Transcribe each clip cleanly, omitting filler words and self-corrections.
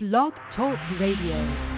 Blog Talk Radio.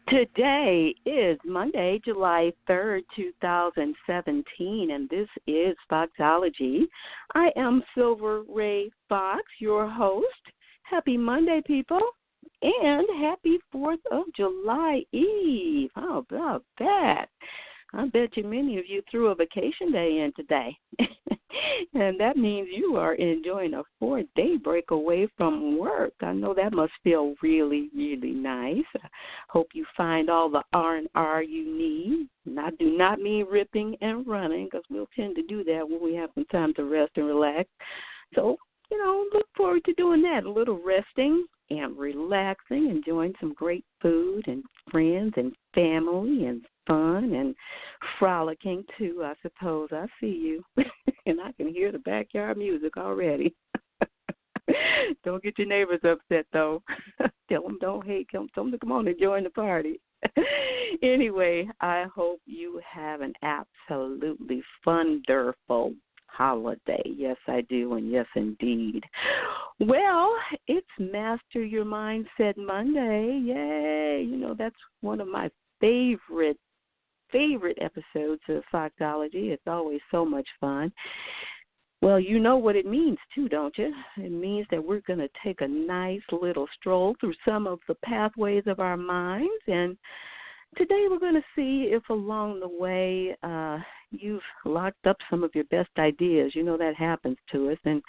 Today is Monday, July 3rd, 2017, and this is Foxology. I am Silver Ray Fox, your host. Happy Monday, people, and happy 4th of July Eve. How about that? I bet you many of you threw a vacation day in today. And that means you are enjoying a 4-day break away from work. I know that must feel really, really nice. I hope you find all the R&R you need. And I do not mean ripping and running, because we'll tend to do that when we have some time to rest and relax. So, look forward to doing that, a little resting and relaxing, enjoying some great food and friends and family and fun and frolicking too, I suppose. I see you, and I can hear the backyard music already. Don't get your neighbors upset, though. Tell them don't hate. Tell them to come on and join the party. Anyway, I hope you have an absolutely wonderful holiday. Yes, I do, and yes, indeed. Well, it's Master Your Mindset Monday. Yay! That's one of my favorite episodes of Foxology. It's always so much fun. Well, you know what it means, too, don't you? It means that we're going to take a nice little stroll through some of the pathways of our minds, and today we're going to see if along the way you've locked up some of your best ideas. That happens to us, and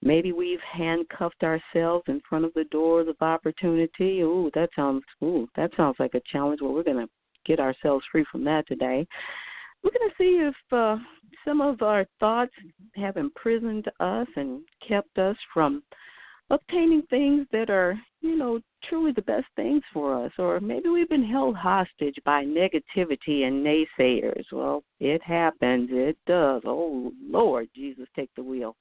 maybe we've handcuffed ourselves in front of the doors of opportunity. That sounds like a challenge. Well, we're going to get ourselves free from that today. We're going to see if some of our thoughts have imprisoned us and kept us from obtaining things that are, truly the best things for us. Or maybe we've been held hostage by negativity and naysayers. Well, it happens. It does. Oh, Lord, Jesus, take the wheel.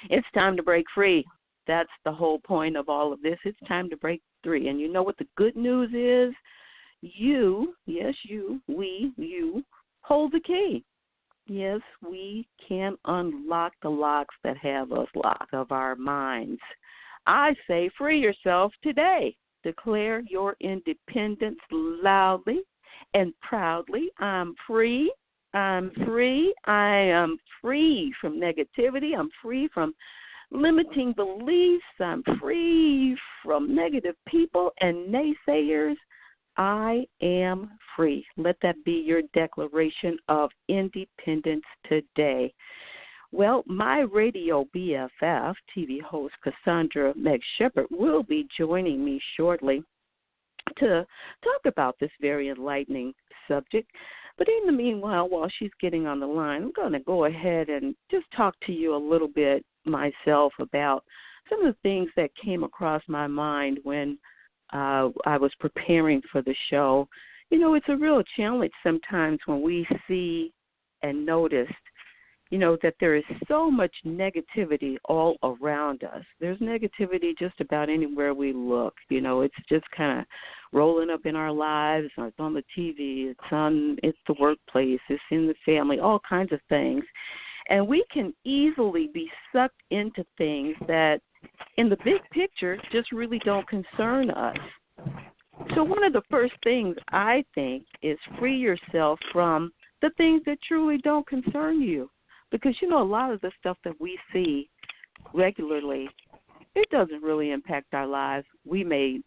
It's time to break free. That's the whole point of all of this. It's time to break free. And you know what the good news is? You, yes, you, we, you, hold the key. Yes, we can unlock the locks that have us locked of our minds. I say free yourself today. Declare your independence loudly and proudly. I'm free. I'm free. I am free from negativity. I'm free from limiting beliefs. I'm free from negative people and naysayers. I am free. Let that be your declaration of independence today. Well, my radio BFF, TV host Cassandra Meg Shepherd, will be joining me shortly to talk about this very enlightening subject. But in the meanwhile, while she's getting on the line, I'm going to go ahead and just talk to you a little bit myself about some of the things that came across my mind when I was preparing for the show. It's a real challenge sometimes when we see and notice, that there is so much negativity all around us. There's negativity just about anywhere we look. It's just kind of rolling up in our lives. It's on the TV. It's the workplace. It's in the family, all kinds of things. And we can easily be sucked into things that, in the big picture, just really don't concern us. So one of the first things I think is free yourself from the things that truly don't concern you. Because, a lot of the stuff that we see regularly, it doesn't really impact our lives. We may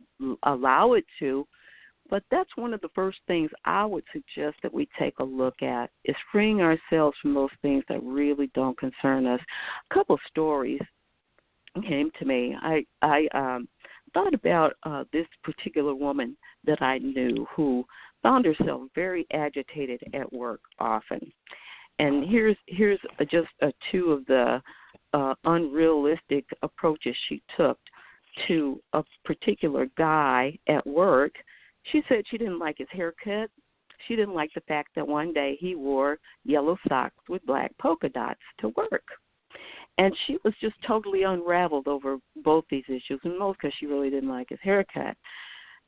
allow it to, but that's one of the first things I would suggest that we take a look at, is freeing ourselves from those things that really don't concern us. A couple of stories came to me. I thought about this particular woman that I knew who found herself very agitated at work often. And here's just two of the unrealistic approaches she took to a particular guy at work. She said she didn't like his haircut. She didn't like the fact that one day he wore yellow socks with black polka dots to work. And she was just totally unraveled over both these issues, and most because she really didn't like his haircut.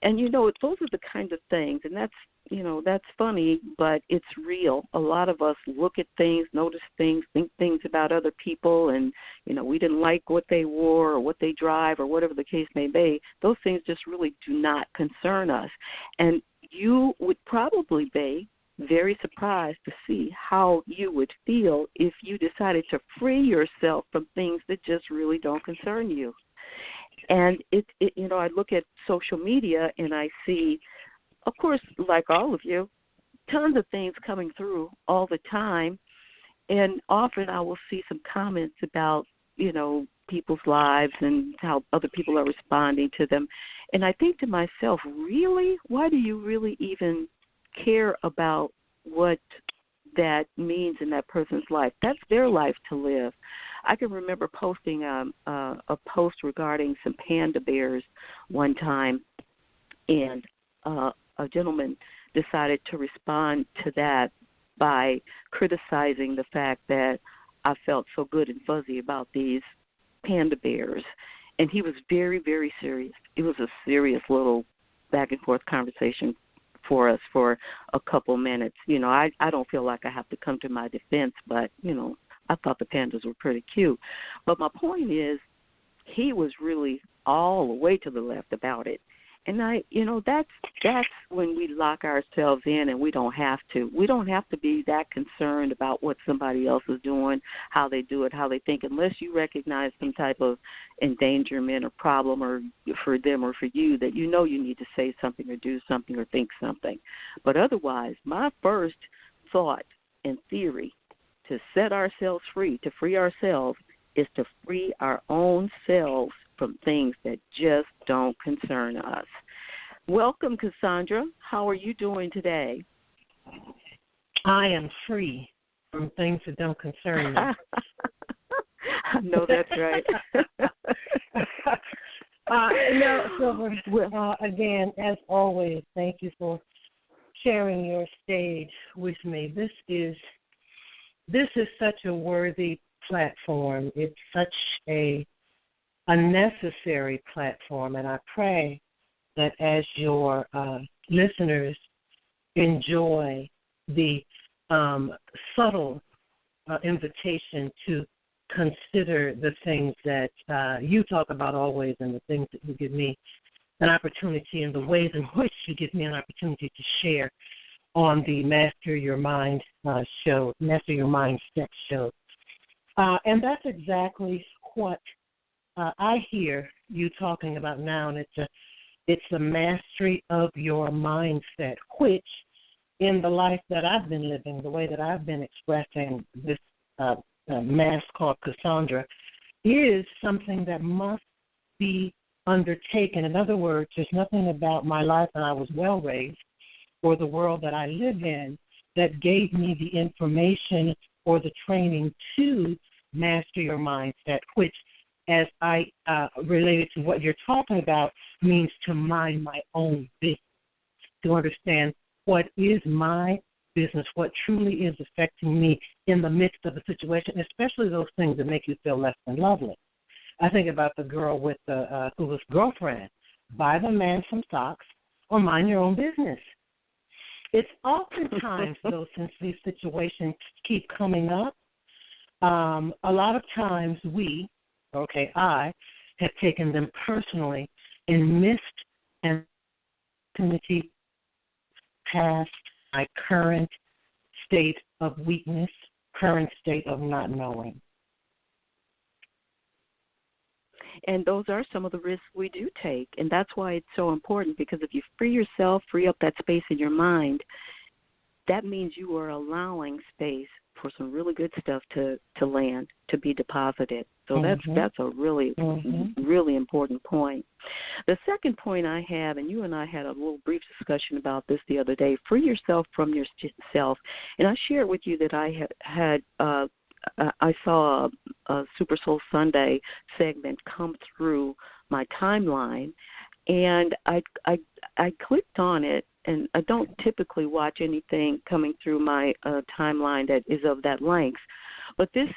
And, those are the kinds of things, and that's funny, but it's real. A lot of us look at things, notice things, think things about other people, and, we didn't like what they wore or what they drive or whatever the case may be. Those things just really do not concern us. And you would probably be very surprised to see how you would feel if you decided to free yourself from things that just really don't concern you. And I look at social media and I see, of course, like all of you, tons of things coming through all the time. And often I will see some comments about, people's lives and how other people are responding to them. And I think to myself, really? Why do you really even care about what that means in that person's life? That's their life to live. I can remember posting a post regarding some panda bears one time, and a gentleman decided to respond to that by criticizing the fact that I felt so good and fuzzy about these panda bears. And he was very, very serious. It was a serious little back and forth conversation for us for a couple minutes. I don't feel like I have to come to my defense, but, I thought the pandas were pretty cute. But my point is, he was really all the way to the left about it. And that's when we lock ourselves in, and we don't have to. We don't have to be that concerned about what somebody else is doing, how they do it, how they think, unless you recognize some type of endangerment or problem or for them or for you that you need to say something or do something or think something. But otherwise, my first thought and theory to set ourselves free, to free ourselves, is to free our own selves from things that just don't concern us. Welcome, Cassandra. How are you doing today? I am free from things that don't concern me. I know that's right. Silver, again, as always, thank you for sharing your stage with me. This is such a worthy platform. It's such a necessary platform, and I pray that as your listeners enjoy the subtle invitation to consider the things that you talk about always, and the things that you give me an opportunity, and the ways in which you give me an opportunity to share on the Master Your Mind show, Master Your Mindset show. And that's exactly what I hear you talking about now, and it's the mastery of your mindset, which in the life that I've been living, the way that I've been expressing this mask called Cassandra, is something that must be undertaken. In other words, there's nothing about my life that I was well raised or the world that I live in that gave me the information or the training to master your mindset, which, as I related to what you're talking about, means to mind my own business, to understand what is my business, what truly is affecting me in the midst of a situation, especially those things that make you feel less than lovely. I think about the girl with the clueless girlfriend. Buy the man some socks or mind your own business. It's oftentimes, though, since these situations keep coming up, a lot of times I have taken them personally and missed an opportunity past my current state of weakness, current state of not knowing. And those are some of the risks we do take. And that's why it's so important, because if you free yourself, free up that space in your mind, that means you are allowing space for some really good stuff to land, to be deposited. So Mm-hmm. that's a really, Mm-hmm. really important point. The second point I have, and you and I had a little brief discussion about this the other day, free yourself from yourself. And I shared with you that I had I saw a Super Soul Sunday segment come through my timeline, and I clicked on it. And I don't typically watch anything coming through my timeline that is of that length, but this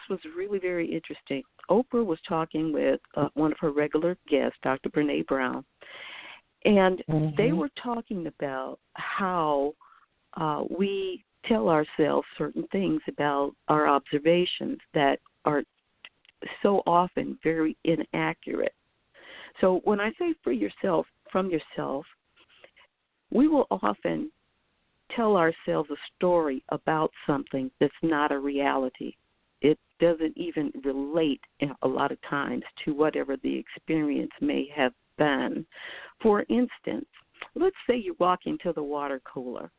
was really very interesting. Oprah was talking with one of her regular guests, Dr. Brene Brown, and they were talking about how we tell ourselves certain things about our observations that are so often very inaccurate. So when I say free yourself from yourself, we will often tell ourselves a story about something that's not a reality. It doesn't even relate a lot of times to whatever the experience may have been. For instance, let's say you walk into the water cooler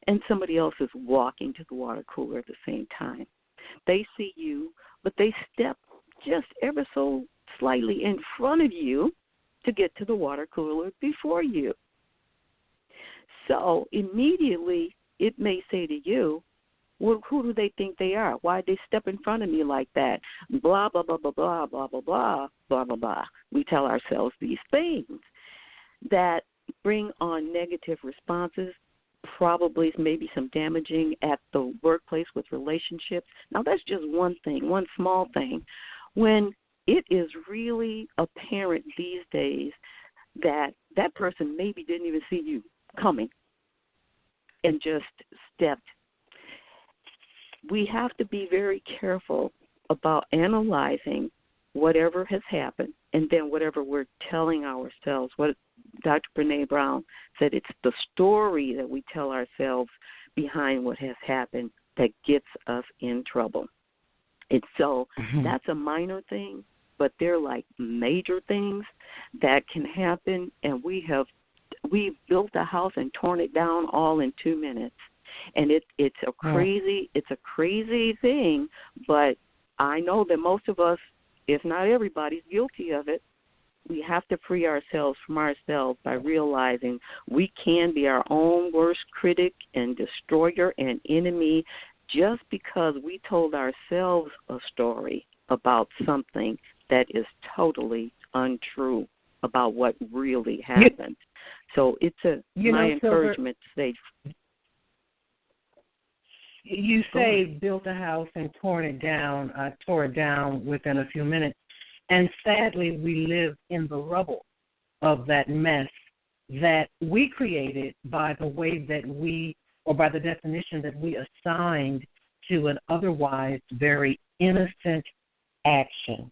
and somebody else is walking to the water cooler at the same time. They see you, but they step just ever so slightly in front of you to get to the water cooler before you. So immediately it may say to you, well, who do they think they are? Why they step in front of me like that? Blah, blah, blah, blah, blah, blah, blah, blah, blah, blah, blah. We tell ourselves these things that bring on negative responses, probably maybe some damaging at the workplace with relationships. Now, that's just one thing, one small thing. When it is really apparent these days that that person maybe didn't even see you coming and just stepped. We have to be very careful about analyzing whatever has happened and then whatever we're telling ourselves. What Dr. Brene Brown said, it's the story that we tell ourselves behind what has happened that gets us in trouble. And so that's a minor thing, but they're like major things that can happen, and we've built a house and torn it down all in 2 minutes. And it's a crazy thing, but I know that most of us, if not everybody's guilty of it. We have to free ourselves from ourselves by realizing we can be our own worst critic and destroyer and enemy just because we told ourselves a story about something that is totally untrue about what really happened. So it's my encouragement to say. You say built a house and tore it down within a few minutes. And sadly, we live in the rubble of that mess that we created by the way that or by the definition that we assigned to an otherwise very innocent action.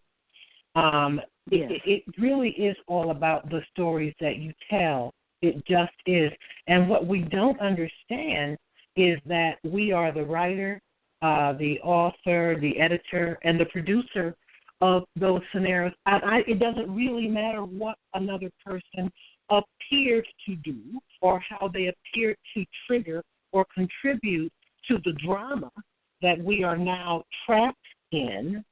It really is all about the stories that you tell. It just is. And what we don't understand is that we are the writer, the author, the editor, and the producer of those scenarios. It doesn't really matter what another person appeared to do or how they appeared to trigger or contribute to the drama that we are now trapped in.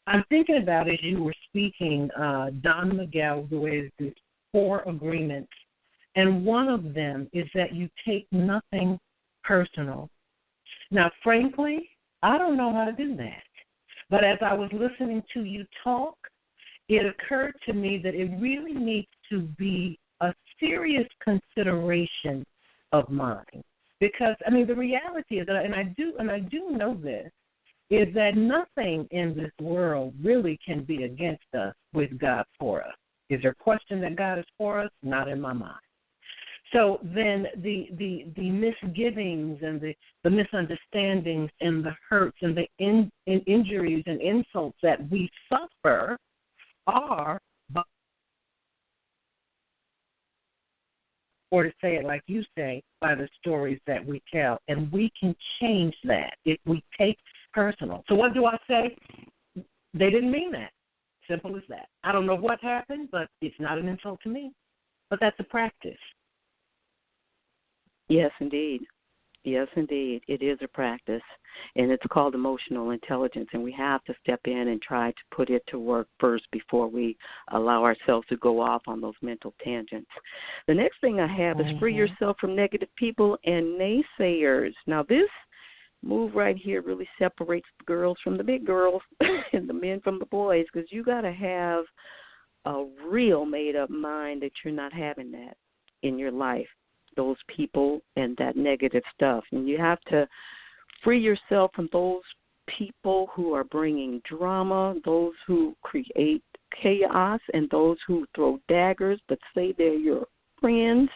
I'm thinking about, as you were speaking, Don Miguel Ruiz's 4 agreements, and one of them is that you take nothing personal. Now, frankly, I don't know how to do that. But as I was listening to you talk, it occurred to me that it really needs to be a serious consideration of mine. Because, the reality is, and I do know this, is that nothing in this world really can be against us with God for us. Is there a question that God is for us? Not in my mind. So then the misgivings and the misunderstandings and the hurts and the injuries and insults that we suffer are, or to say it like you say, by the stories that we tell. And we can change that if we take personal. So what do I say? They didn't mean that. Simple as that. I don't know what happened, but it's not an insult to me. But that's a practice. Yes, indeed. Yes, indeed. It is a practice, and it's called emotional intelligence, and we have to step in and try to put it to work first before we allow ourselves to go off on those mental tangents. The next thing I have is free yourself from negative people and naysayers. Now, this move right here really separates the girls from the big girls and the men from the boys, because you got to have a real made-up mind that you're not having that in your life, those people and that negative stuff. And you have to free yourself from those people who are bringing drama, those who create chaos, and those who throw daggers but say they're your friends.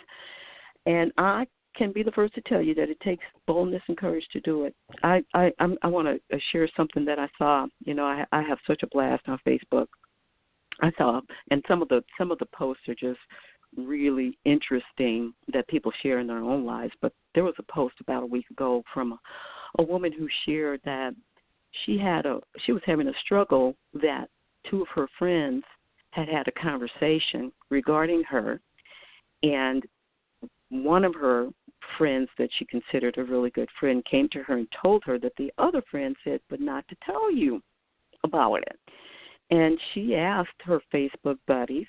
And I can be the first to tell you that it takes boldness and courage to do it. I want to share something that I saw. You know, I have such a blast on Facebook. I saw, and some of the posts are just really interesting that people share in their own lives. But there was a post about a week ago from a woman who shared that she was having a struggle, that two of her friends had a conversation regarding her, and one of her friends that she considered a really good friend came to her and told her that the other friend said, but not to tell you about it. And she asked her Facebook buddies,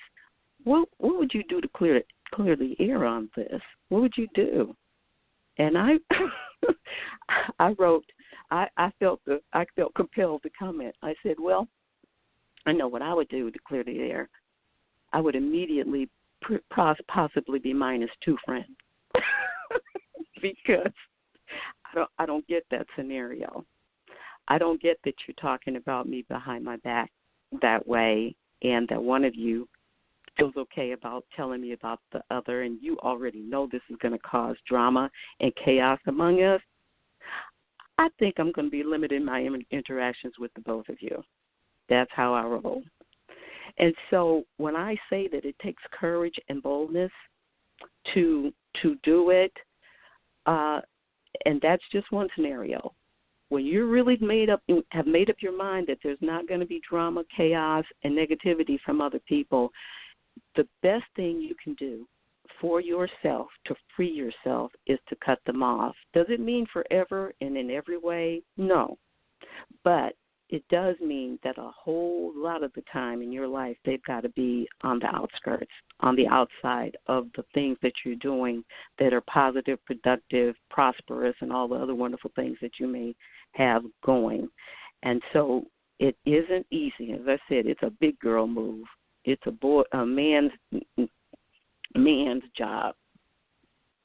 what would you do to clear the air on this? What would you do? And I wrote, I felt compelled to comment. I said, well, I know what I would do to clear the air. I would immediately possibly be minus two friends because I don't get that scenario. I don't get that you're talking about me behind my back that way, and that one of you feels okay about telling me about the other, and you already know this is going to cause drama and chaos among us. I think I'm going to be limiting my interactions with the both of you. That's how I roll. And so when I say that it takes courage and boldness to do it, and that's just one scenario. When you're really have made up your mind that there's not going to be drama, chaos, and negativity from other people, the best thing you can do for yourself to free yourself is to cut them off. Does it mean forever and in every way? No. But it does mean that a whole lot of the time in your life, they've got to be on the outskirts, on the outside of the things that you're doing that are positive, productive, prosperous, and all the other wonderful things that you may have going. And so it isn't easy. As I said, it's a big girl move. It's a man's job.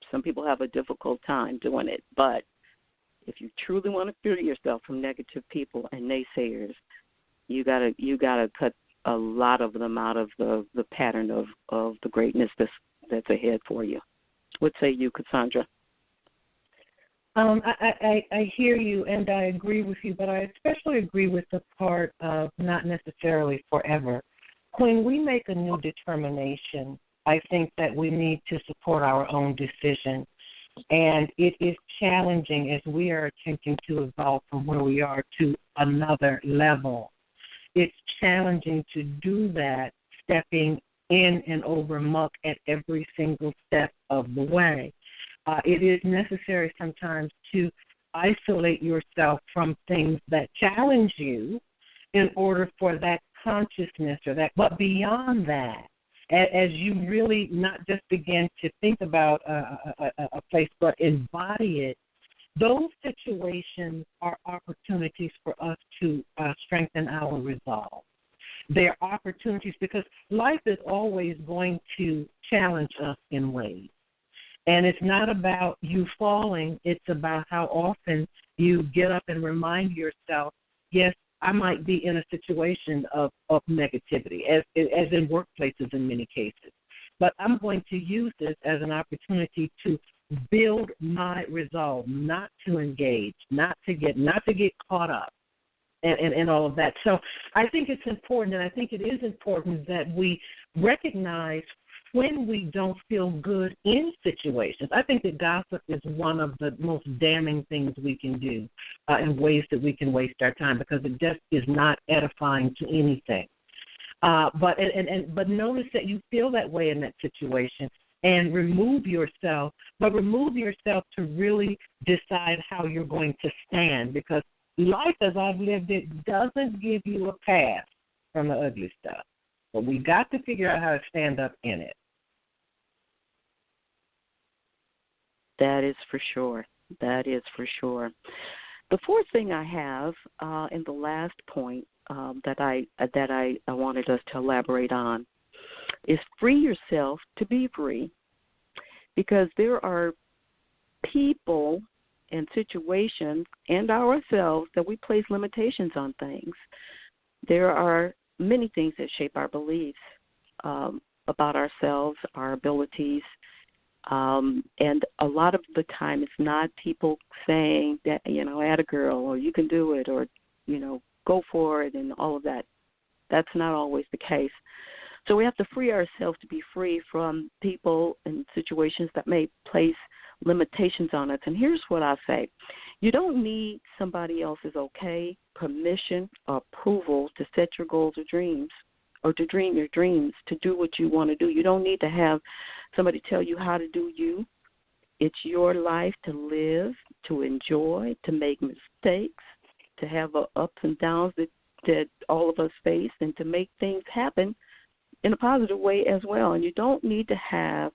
Some people have a difficult time doing it, but if you truly want to free yourself from negative people and naysayers, you gotta cut a lot of them out of the pattern of the greatness that's ahead for you. What say you, Cassandra? I hear you, and I agree with you, but I especially agree with the part of not necessarily forever. When we make a new determination, I think that we need to support our own decision. And it is challenging as we are attempting to evolve from where we are to another level. It's challenging to do that, stepping in and over muck at every single step of the way. It is necessary sometimes to isolate yourself from things that challenge you in order for that consciousness or that, but beyond that, as you really not just begin to think about a place, but embody it, those situations are opportunities for us to strengthen our resolve. They're opportunities because life is always going to challenge us in ways. And it's not about you falling. It's about how often you get up and remind yourself, yes, I might be in a situation of negativity, as in workplaces in many cases. But I'm going to use this as an opportunity to build my resolve, not to engage, not to get caught up and all of that. So I think it's important, and I think it is important that we recognize when we don't feel good in situations. I think that gossip is one of the most damning things we can do in ways that we can waste our time because it just is not edifying to anything. But notice that you feel that way in that situation. and remove yourself, but remove yourself to really decide how you're going to stand, because life as I've lived it doesn't give you a pass from the ugly stuff. But we got to figure out how to stand up in it. That is for sure. That is for sure. The fourth thing I have, in the last point that I wanted us to elaborate on, is free yourself to be free, because there are people and situations and ourselves that we place limitations on things. There are many things that shape our beliefs about ourselves, our abilities, and a lot of the time it's not people saying that, atta girl, or you can do it, or, go for it, and all of that. That's not always the case. So we have to free ourselves to be free from people and situations that may place limitations on us. And here's what I say. You don't need somebody else's okay, permission, or approval to set your goals or dreams, or to dream your dreams, to do what you want to do. You don't need to have somebody tell you how to do you. It's your life to live, to enjoy, to make mistakes, to have ups and downs that all of us face, and to make things happen in a positive way as well. And you don't need to have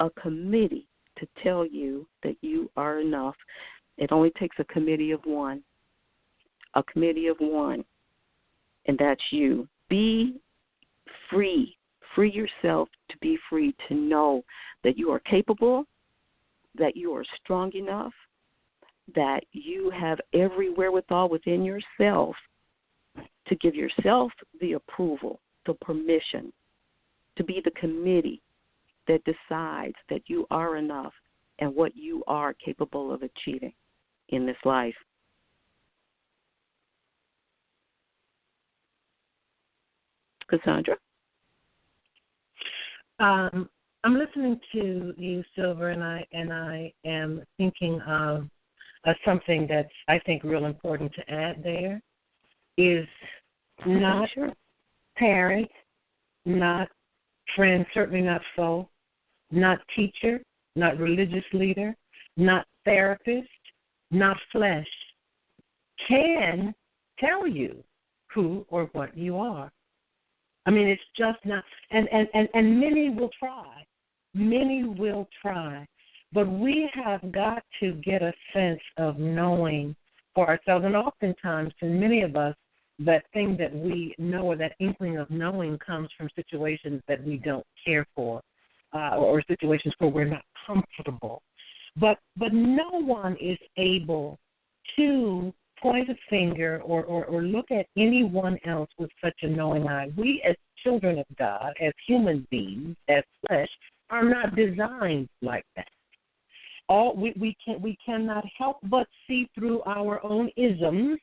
a committee to tell you that you are enough. It only takes a committee of one, and that's you. Be free. Free yourself to be free, to know that you are capable, that you are strong enough, that you have every wherewithal within yourself to give yourself the approval, the permission, to be the committee that decides that you are enough and what you are capable of achieving in this life. Cassandra? I'm listening to you, Silver, and I am thinking of something that's, I think, real important to add there is not parent, not friend, certainly not foe, not teacher, not religious leader, not therapist, not flesh, can tell you who or what you are. I mean, it's just not, and many will try. Many will try. But we have got to get a sense of knowing for ourselves. And oftentimes, for many of us, that thing that we know, or that inkling of knowing, comes from situations that we don't care for, or situations where we're not comfortable. But no one is able to point a finger or look at anyone else with such a knowing eye. We, as children of God, as human beings, as flesh, are not designed like that. We cannot help but see through our own isms,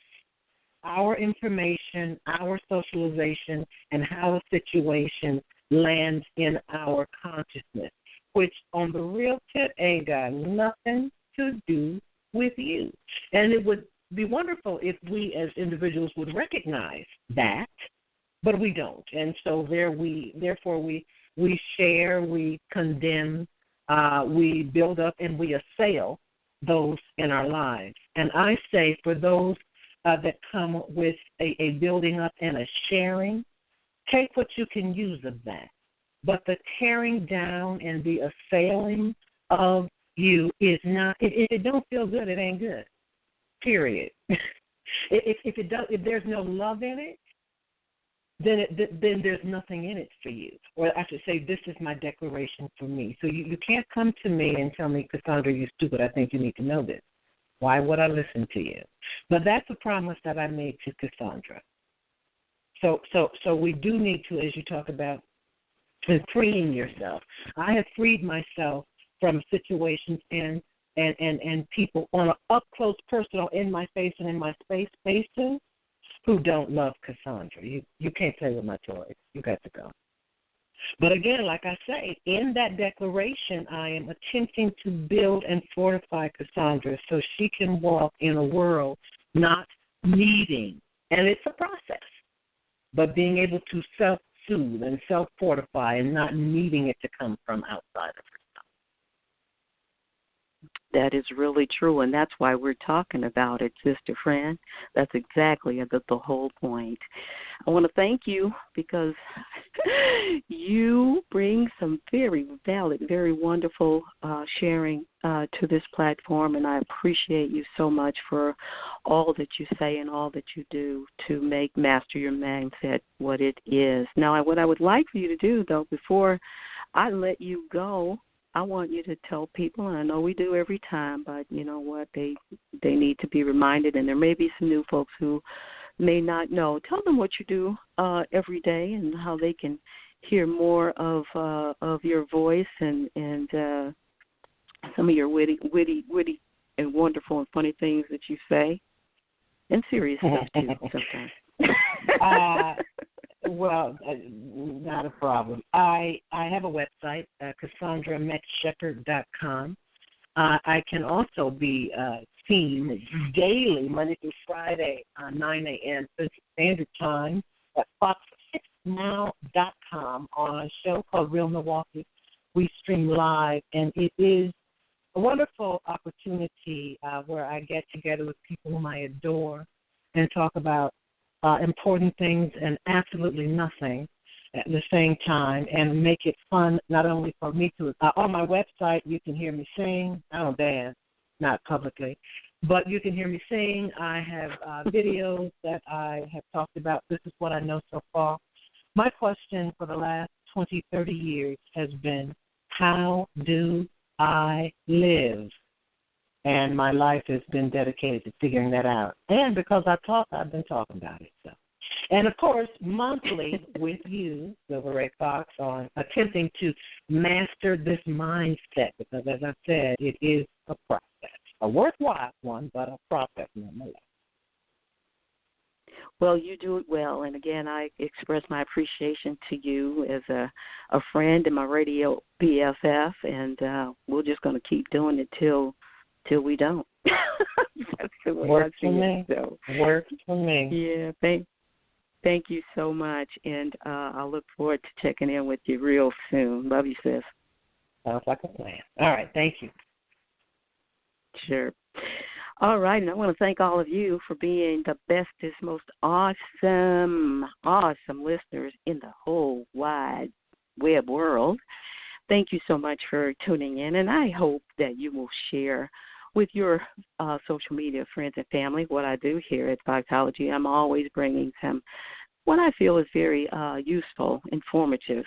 our information, our socialization, and how a situation lands in our consciousness, which on the real tip ain't got nothing to do with you. And it would be wonderful if we as individuals would recognize that, but we don't. And so therefore we share, we condemn, we build up, and we assail those in our lives. And I say for those that come with a building up and a sharing, take what you can use of that. But the tearing down and the assailing of you is not, if it don't feel good, it ain't good, period. If there's no love in it, then there's nothing in it for you. Or I should say, this is my declaration for me. So you can't come to me and tell me, Cassandra, you're stupid. I think you need to know this. Why would I listen to you? But that's a promise that I made to Cassandra. So we do need to, as you talk about, freeing yourself. I have freed myself from situations and people on an up-close, personal, in my face and in my spaces who don't love Cassandra. You can't play with my toys. You got to go. But again, like I say, in that declaration, I am attempting to build and fortify Cassandra so she can walk in a world not needing, and it's a process, but being able to self-soothe and self-fortify and not needing it to come from outside of That is really true, and that's why we're talking about it, Sister Fran. That's exactly the whole point. I want to thank you because you bring some very valid, very wonderful sharing to this platform, and I appreciate you so much for all that you say and all that you do to make Master Your Mindset what it is. Now, what I would like for you to do, though, before I let you go, I want you to tell people, and I know we do every time, but you know what, they need to be reminded, and there may be some new folks who may not know. Tell them what you do every day and how they can hear more of your voice and some of your witty and wonderful and funny things that you say, and serious stuff too sometimes. Well, not a problem. I have a website, CassandraMettshepherd.com. I can also be seen daily, Monday through Friday, 9 a.m. Central Standard Time at fox6now.com on a show called Real Milwaukee. We stream live, and it is a wonderful opportunity where I get together with people whom I adore and talk about important things and absolutely nothing at the same time, and make it fun not only for me to on my website you can hear me sing. I don't dance, not publicly, but you can hear me sing. I have videos that I have talked about. This is what I know so far. My question for the last 20, 30 years has been, how do I live? And my life has been dedicated to figuring that out. And because I talk, I've been talking about it. So. And, of course, monthly with you, Silver Ray Fox, on attempting to master this mindset. Because, as I said, it is a process. A worthwhile one, but a process nonetheless. Well, you do it well. And, again, I express my appreciation to you as a friend and my radio BFF. And we're just going to keep doing it till we don't. That's the way Works I see for me. it. So. Works for me. Yeah, thank you so much, and I'll look forward to checking in with you real soon. Love you, sis. Sounds like a plan. All right, thank you. Sure. All right, and I want to thank all of you for being the bestest, most awesome listeners in the whole wide web world. Thank you so much for tuning in, and I hope that you will share with your social media friends and family what I do here at Foxology. I'm always bringing some what I feel is very useful, informative,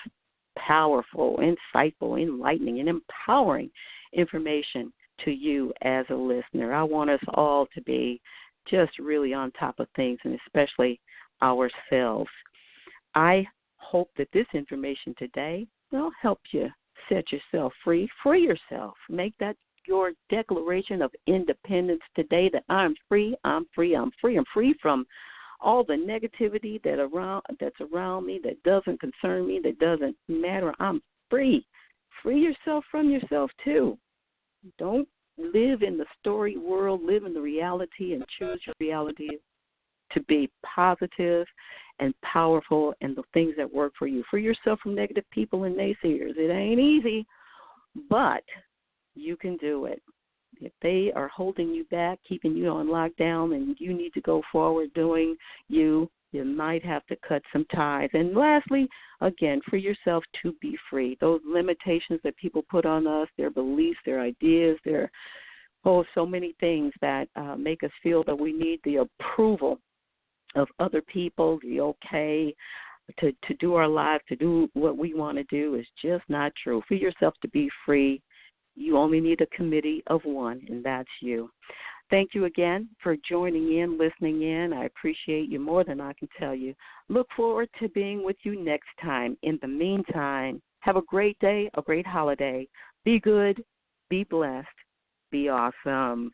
powerful, insightful, enlightening, and empowering information to you as a listener. I want us all to be just really on top of things, and especially ourselves. I hope that this information today will help you set yourself free. Free yourself. Make that your declaration of independence today, that I'm free, I'm free, I'm free. I'm free from all the negativity that's around me, that doesn't concern me, that doesn't matter. I'm free. Free yourself from yourself, too. Don't live in the story world. Live in the reality and choose your reality to be positive and powerful and the things that work for you. Free yourself from negative people and naysayers. It ain't easy, but you can do it. If they are holding you back, keeping you on lockdown, and you need to go forward doing you might have to cut some ties. And lastly, again, free yourself to be free. Those limitations that people put on us, their beliefs, their ideas, so many things that make us feel that we need the approval of other people, the okay, to do our lives, to do what we want to do is just not true. Free yourself to be free. You only need a committee of one, and that's you. Thank you again for joining in, listening in. I appreciate you more than I can tell you. Look forward to being with you next time. In the meantime, have a great day, a great holiday. Be good, be blessed, be awesome.